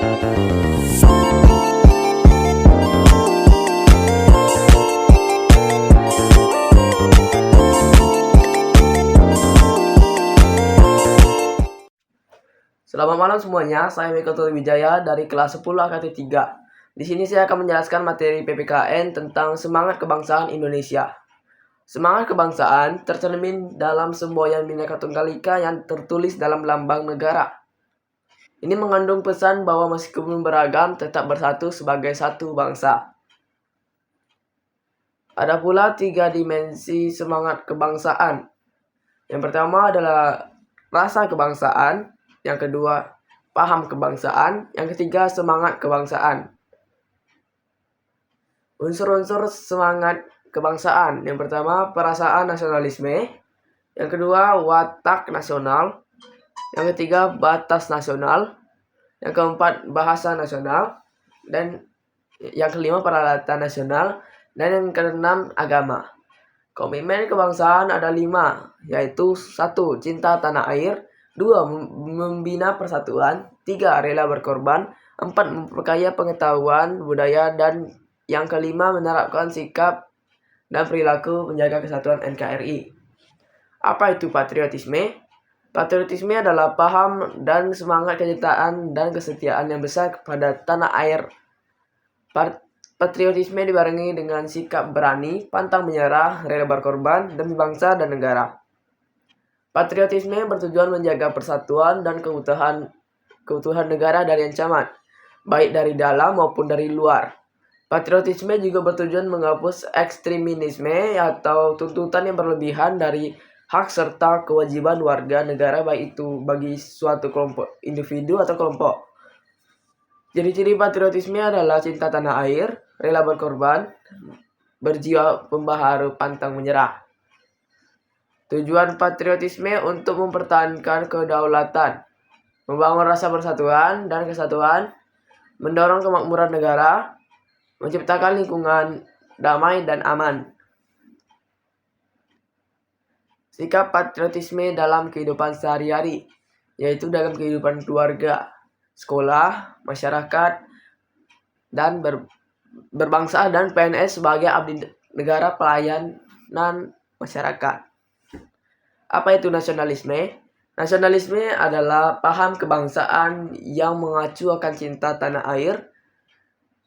Selamat malam semuanya, saya Miko Wijaya dari kelas 10 AKT 3. Di sini saya akan menjelaskan materi PPKN tentang semangat kebangsaan Indonesia. Semangat kebangsaan tercermin dalam semboyan Bhinneka Tunggal Ika yang tertulis dalam lambang negara. Ini mengandung pesan bahwa meskipun beragam, tetap bersatu sebagai satu bangsa. Ada pula 3 dimensi semangat kebangsaan. Yang pertama adalah rasa kebangsaan, yang kedua paham kebangsaan, yang ketiga semangat kebangsaan. Unsur-unsur semangat kebangsaan, yang pertama perasaan nasionalisme, yang kedua watak nasional, yang ketiga batas nasional, yang keempat bahasa nasional, dan yang kelima peralatan nasional, dan yang keenam agama. Komitmen kebangsaan ada 5, yaitu 1. Cinta tanah air, 2. Membina persatuan, 3. Rela berkorban, 4. Memperkaya pengetahuan, budaya, dan yang kelima menerapkan sikap dan perilaku menjaga kesatuan NKRI. Apa itu patriotisme? Patriotisme adalah paham dan semangat kecintaan dan kesetiaan yang besar kepada tanah air. Patriotisme dibarengi dengan sikap berani, pantang menyerah, rela berkorban demi bangsa dan negara. Patriotisme bertujuan menjaga persatuan dan keutuhan negara dari ancaman, baik dari dalam maupun dari luar. Patriotisme juga bertujuan menghapus ekstremisme atau tuntutan yang berlebihan dari hak serta kewajiban warga negara, baik itu bagi suatu kelompok individu atau kelompok. Ciri-ciri patriotisme adalah cinta tanah air, rela berkorban, berjiwa pembaharu, pantang menyerah. Tujuan patriotisme untuk mempertahankan kedaulatan, membangun rasa persatuan dan kesatuan, mendorong kemakmuran negara, menciptakan lingkungan damai dan aman. Sikap patriotisme dalam kehidupan sehari-hari, yaitu dalam kehidupan keluarga, sekolah, masyarakat, dan berbangsa dan PNS sebagai abdi negara pelayanan masyarakat. Apa itu nasionalisme? Nasionalisme adalah paham kebangsaan yang mengacu akan cinta tanah air,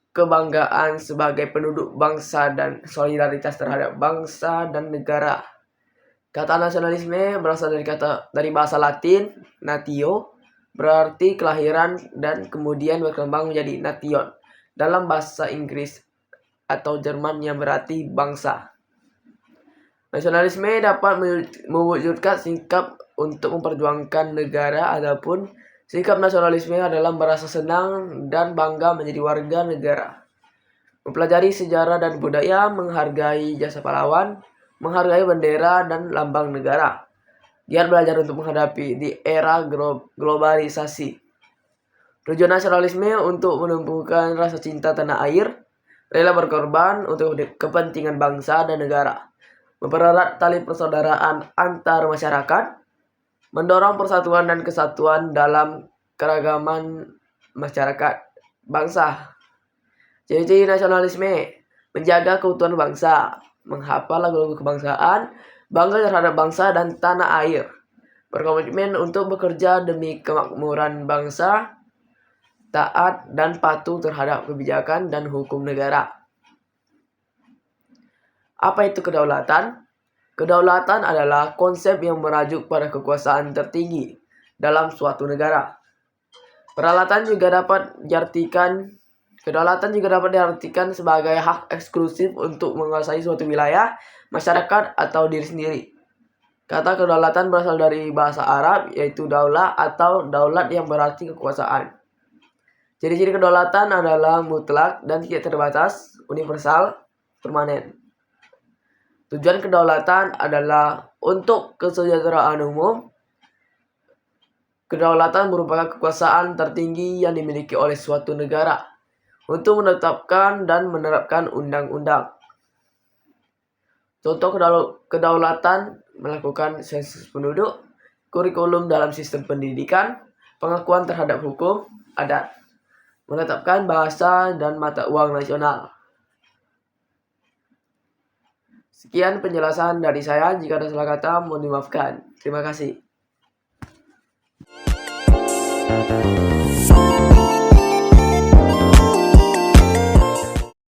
kebanggaan sebagai penduduk bangsa dan solidaritas terhadap bangsa dan negara. Kata nasionalisme berasal dari bahasa Latin natio, berarti kelahiran, dan kemudian berkembang menjadi nation dalam bahasa Inggris atau Jerman yang berarti bangsa. Nasionalisme dapat mewujudkan sikap untuk memperjuangkan negara, adapun sikap nasionalisme adalah merasa senang dan bangga menjadi warga negara, mempelajari sejarah dan budaya, menghargai jasa pahlawan, menghargai bendera dan lambang negara, giat belajar untuk menghadapi di era globalisasi. Tujuan nasionalisme untuk menumbuhkan rasa cinta tanah air, rela berkorban untuk kepentingan bangsa dan negara, mempererat tali persaudaraan antar masyarakat, mendorong persatuan dan kesatuan dalam keragaman masyarakat bangsa. Ciri-ciri nasionalisme: menjaga keutuhan bangsa, menghafal lagu-lagu kebangsaan, bangga terhadap bangsa dan tanah air, berkomitmen untuk bekerja demi kemakmuran bangsa, taat dan patuh terhadap kebijakan dan hukum negara. Apa itu kedaulatan? Kedaulatan adalah konsep yang merajuk pada kekuasaan tertinggi dalam suatu negara. Kedaulatan juga dapat diartikan sebagai hak eksklusif untuk menguasai suatu wilayah, masyarakat, atau diri sendiri. Kata kedaulatan berasal dari bahasa Arab, yaitu daulah atau daulat yang berarti kekuasaan. Ciri-ciri kedaulatan adalah mutlak dan tidak terbatas, universal, permanen. Tujuan kedaulatan adalah untuk kesejahteraan umum. Kedaulatan merupakan kekuasaan tertinggi yang dimiliki oleh suatu negara untuk menetapkan dan menerapkan undang-undang. Contoh kedaulatan: melakukan sensus penduduk, kurikulum dalam sistem pendidikan, pengakuan terhadap hukum, adat. menetapkan bahasa dan mata uang nasional. Sekian penjelasan dari saya. Jika ada salah kata, mohon dimaafkan. Terima kasih.